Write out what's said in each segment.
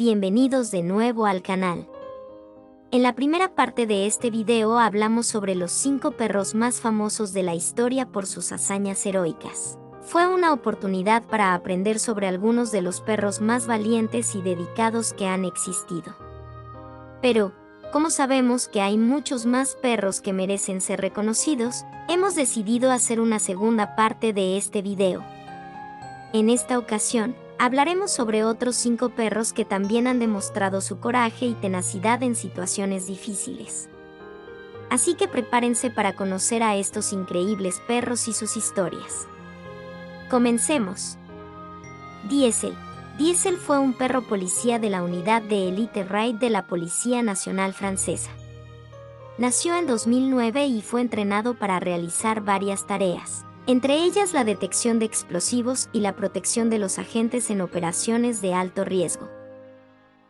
Bienvenidos de nuevo al canal. En la primera parte de este video hablamos sobre los 5 perros más famosos de la historia por sus hazañas heroicas. Fue una oportunidad para aprender sobre algunos de los perros más valientes y dedicados que han existido. Pero, como sabemos que hay muchos más perros que merecen ser reconocidos, hemos decidido hacer una segunda parte de este video. En esta ocasión, hablaremos sobre otros 5 perros que también han demostrado su coraje y tenacidad en situaciones difíciles. Así que prepárense para conocer a estos increíbles perros y sus historias. Comencemos. Diesel. Diesel fue un perro policía de la unidad de Elite Raid de la Policía Nacional Francesa. Nació en 2009 y fue entrenado para realizar varias tareas, entre ellas la detección de explosivos y la protección de los agentes en operaciones de alto riesgo.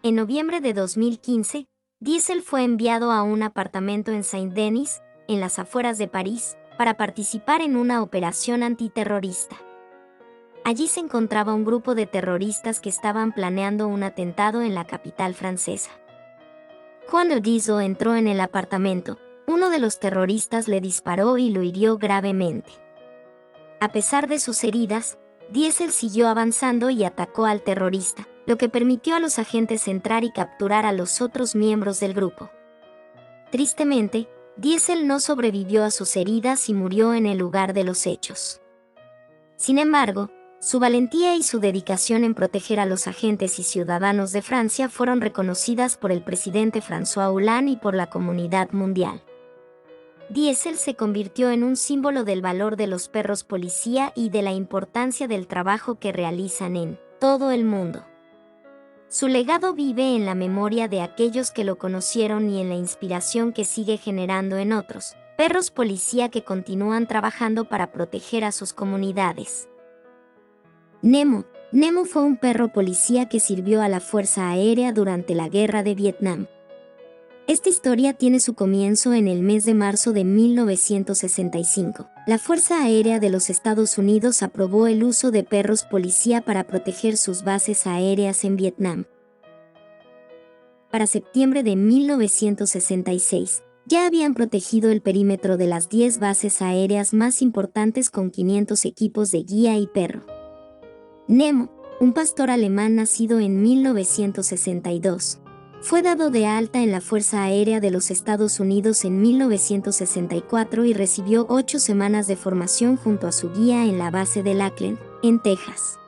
En noviembre de 2015, Diesel fue enviado a un apartamento en Saint-Denis, en las afueras de París, para participar en una operación antiterrorista. Allí se encontraba un grupo de terroristas que estaban planeando un atentado en la capital francesa. Cuando Diesel entró en el apartamento, uno de los terroristas le disparó y lo hirió gravemente. A pesar de sus heridas, Diesel siguió avanzando y atacó al terrorista, lo que permitió a los agentes entrar y capturar a los otros miembros del grupo. Tristemente, Diesel no sobrevivió a sus heridas y murió en el lugar de los hechos. Sin embargo, su valentía y su dedicación en proteger a los agentes y ciudadanos de Francia fueron reconocidas por el presidente François Hollande y por la comunidad mundial. Diesel se convirtió en un símbolo del valor de los perros policía y de la importancia del trabajo que realizan en todo el mundo. Su legado vive en la memoria de aquellos que lo conocieron y en la inspiración que sigue generando en otros perros policía que continúan trabajando para proteger a sus comunidades. Nemo. Nemo fue un perro policía que sirvió a la Fuerza Aérea durante la Guerra de Vietnam. Esta historia tiene su comienzo en el mes de marzo de 1965. La Fuerza Aérea de los Estados Unidos aprobó el uso de perros policía para proteger sus bases aéreas en Vietnam. Para septiembre de 1966, ya habían protegido el perímetro de las 10 bases aéreas más importantes con 500 equipos de guía y perro. Nemo, un pastor alemán nacido en 1962, fue dado de alta en la Fuerza Aérea de los Estados Unidos en 1964 y recibió 8 semanas de formación junto a su guía en la base de Lackland, en Texas.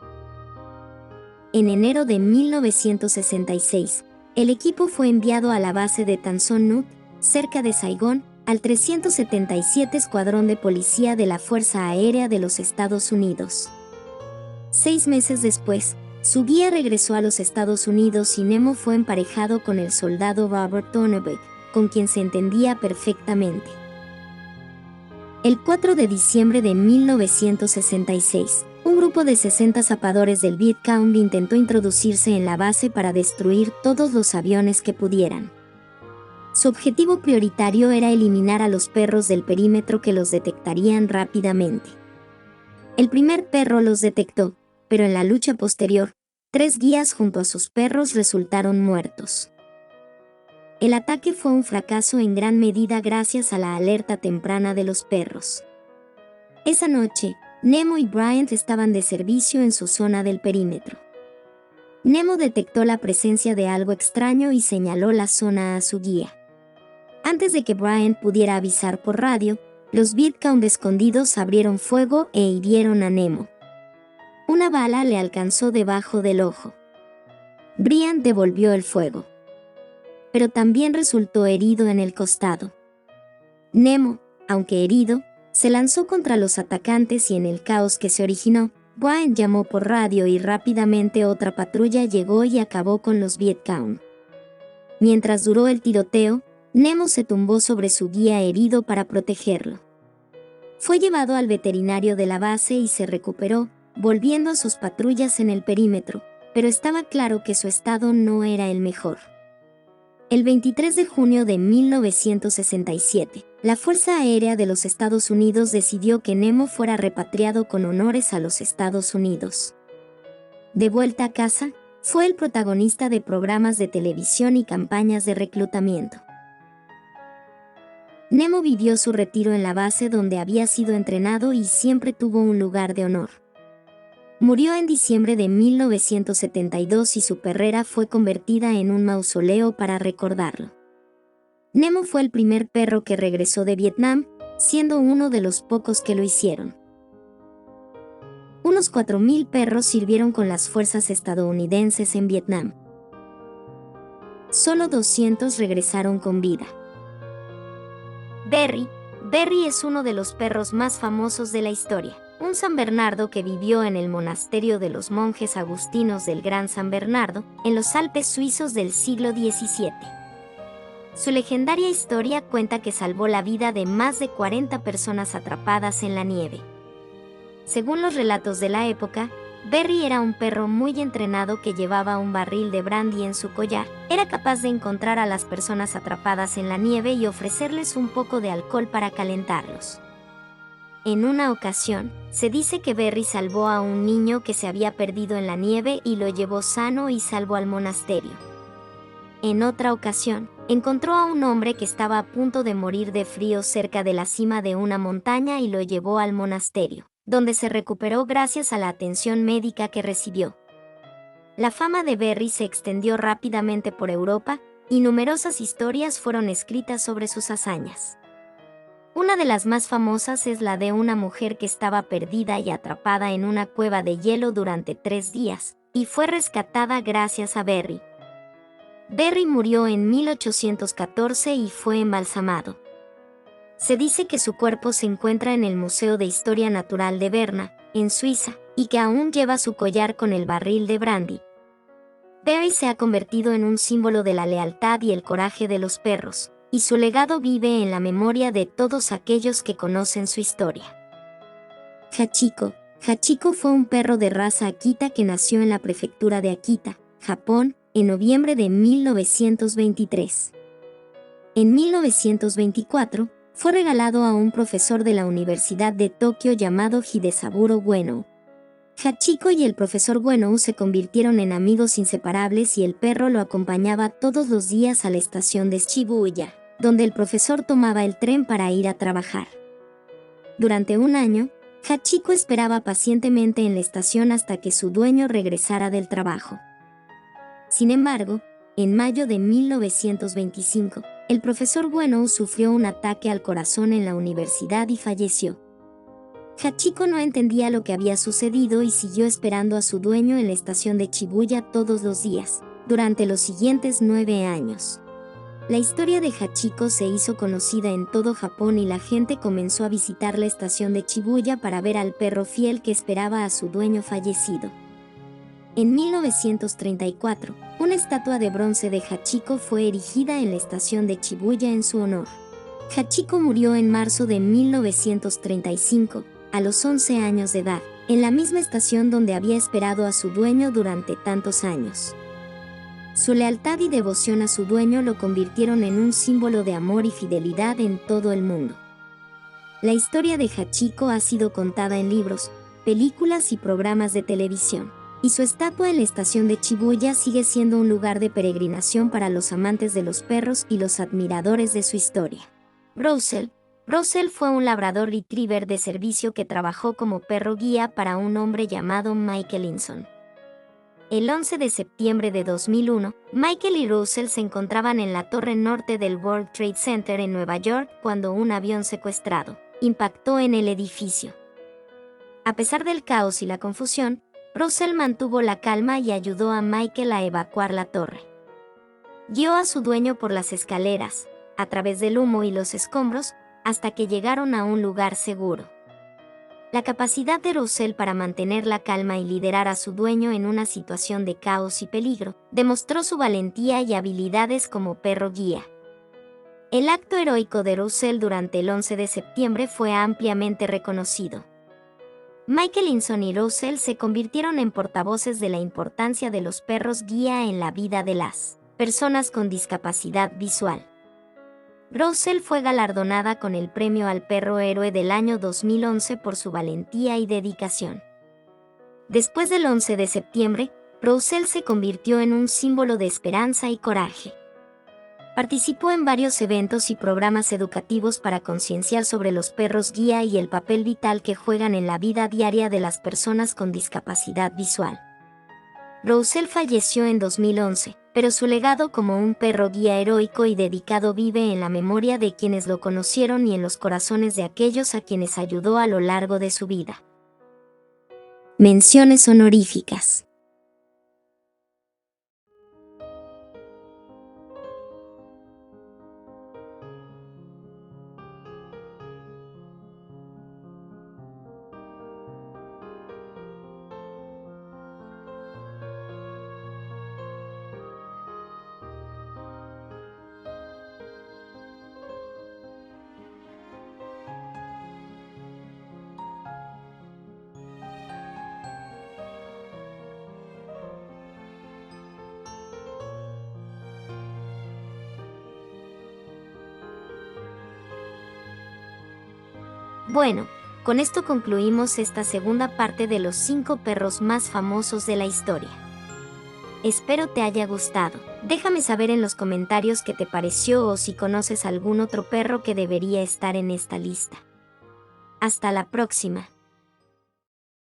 En enero de 1966, el equipo fue enviado a la base de Tan Son Nhut, cerca de Saigón, al 377 Escuadrón de Policía de la Fuerza Aérea de los Estados Unidos. 6 meses después, su guía regresó a los Estados Unidos y Nemo fue emparejado con el soldado Robert Donnebeck, con quien se entendía perfectamente. El 4 de diciembre de 1966, un grupo de 60 zapadores del Viet Cong intentó introducirse en la base para destruir todos los aviones que pudieran. Su objetivo prioritario era eliminar a los perros del perímetro que los detectarían rápidamente. El primer perro los detectó, pero en la lucha posterior, 3 guías junto a sus perros resultaron muertos. El ataque fue un fracaso en gran medida gracias a la alerta temprana de los perros. Esa noche, Nemo y Bryant estaban de servicio en su zona del perímetro. Nemo detectó la presencia de algo extraño y señaló la zona a su guía. Antes de que Bryant pudiera avisar por radio, los Viet Cong escondidos abrieron fuego e hirieron a Nemo. Una bala le alcanzó debajo del ojo. Bryant devolvió el fuego, pero también resultó herido en el costado. Nemo, aunque herido, se lanzó contra los atacantes y en el caos que se originó, Bryant llamó por radio y rápidamente otra patrulla llegó y acabó con los Viet Cong. Mientras duró el tiroteo, Nemo se tumbó sobre su guía herido para protegerlo. Fue llevado al veterinario de la base y se recuperó, volviendo a sus patrullas en el perímetro, pero estaba claro que su estado no era el mejor. El 23 de junio de 1967, la Fuerza Aérea de los Estados Unidos decidió que Nemo fuera repatriado con honores a los Estados Unidos. De vuelta a casa, Fue el protagonista de programas de televisión y campañas de reclutamiento. Nemo vivió su retiro en la base donde había sido entrenado y siempre tuvo un lugar de honor. Murió en diciembre de 1972 y su perrera fue convertida en un mausoleo para recordarlo. Nemo fue el primer perro que regresó de Vietnam, siendo uno de los pocos que lo hicieron. Unos 4.000 perros sirvieron con las fuerzas estadounidenses en Vietnam. Solo 200 regresaron con vida. Berry es uno de los perros más famosos de la historia. Un San Bernardo que vivió en el monasterio de los monjes agustinos del Gran San Bernardo, en los Alpes suizos del siglo XVII. Su legendaria historia cuenta que salvó la vida de más de 40 personas atrapadas en la nieve. Según los relatos de la época, Berry era un perro muy entrenado que llevaba un barril de brandy en su collar. Era capaz de encontrar a las personas atrapadas en la nieve y ofrecerles un poco de alcohol para calentarlos. En una ocasión, se dice que Berry salvó a un niño que se había perdido en la nieve y lo llevó sano y salvo al monasterio. En otra ocasión, encontró a un hombre que estaba a punto de morir de frío cerca de la cima de una montaña y lo llevó al monasterio, donde se recuperó gracias a la atención médica que recibió. La fama de Berry se extendió rápidamente por Europa y numerosas historias fueron escritas sobre sus hazañas. Una de las más famosas es la de una mujer que estaba perdida y atrapada en una cueva de hielo durante 3 días, y fue rescatada gracias a Berry. Berry murió en 1814 y fue embalsamado. Se dice que su cuerpo se encuentra en el Museo de Historia Natural de Berna, en Suiza, y que aún lleva su collar con el barril de brandy. Berry se ha convertido en un símbolo de la lealtad y el coraje de los perros, y su legado vive en la memoria de todos aquellos que conocen su historia. Hachiko. Hachiko fue un perro de raza Akita que nació en la prefectura de Akita, Japón, en noviembre de 1923. En 1924, fue regalado a un profesor de la Universidad de Tokio llamado Hidesaburo Ueno. Hachiko y el profesor Ueno se convirtieron en amigos inseparables y el perro lo acompañaba todos los días a la estación de Shibuya, donde el profesor tomaba el tren para ir a trabajar. Durante un año, Hachiko esperaba pacientemente en la estación hasta que su dueño regresara del trabajo. Sin embargo, en mayo de 1925, el profesor Ueno sufrió un ataque al corazón en la universidad y falleció. Hachiko no entendía lo que había sucedido y siguió esperando a su dueño en la estación de Shibuya todos los días, durante los siguientes 9 años. La historia de Hachiko se hizo conocida en todo Japón y la gente comenzó a visitar la estación de Shibuya para ver al perro fiel que esperaba a su dueño fallecido. En 1934, una estatua de bronce de Hachiko fue erigida en la estación de Shibuya en su honor. Hachiko murió en marzo de 1935, a los 11 años de edad, en la misma estación donde había esperado a su dueño durante tantos años. Su lealtad y devoción a su dueño lo convirtieron en un símbolo de amor y fidelidad en todo el mundo. La historia de Hachiko ha sido contada en libros, películas y programas de televisión, y su estatua en la estación de Shibuya sigue siendo un lugar de peregrinación para los amantes de los perros y los admiradores de su historia. Russell fue un labrador retriever de servicio que trabajó como perro guía para un hombre llamado Michael Linson. El 11 de septiembre de 2001, Michael y Russell se encontraban en la torre norte del World Trade Center en Nueva York cuando un avión secuestrado impactó en el edificio. A pesar del caos y la confusión, Russell mantuvo la calma y ayudó a Michael a evacuar la torre. Guió a su dueño por las escaleras, a través del humo y los escombros, hasta que llegaron a un lugar seguro. La capacidad de Russell para mantener la calma y liderar a su dueño en una situación de caos y peligro, demostró su valentía y habilidades como perro guía. El acto heroico de Russell durante el 11 de septiembre fue ampliamente reconocido. Michael Linson y Russell se convirtieron en portavoces de la importancia de los perros guía en la vida de las personas con discapacidad visual. Russell fue galardonada con el premio al Perro Héroe del año 2011 por su valentía y dedicación. Después del 11 de septiembre, Roussel se convirtió en un símbolo de esperanza y coraje. Participó en varios eventos y programas educativos para concienciar sobre los perros guía y el papel vital que juegan en la vida diaria de las personas con discapacidad visual. Roussel falleció en 2011, pero su legado como un perro guía heroico y dedicado vive en la memoria de quienes lo conocieron y en los corazones de aquellos a quienes ayudó a lo largo de su vida. Menciones honoríficas. Bueno, con esto concluimos esta segunda parte de los 5 perros más famosos de la historia. Espero te haya gustado. Déjame saber en los comentarios qué te pareció o si conoces algún otro perro que debería estar en esta lista. Hasta la próxima.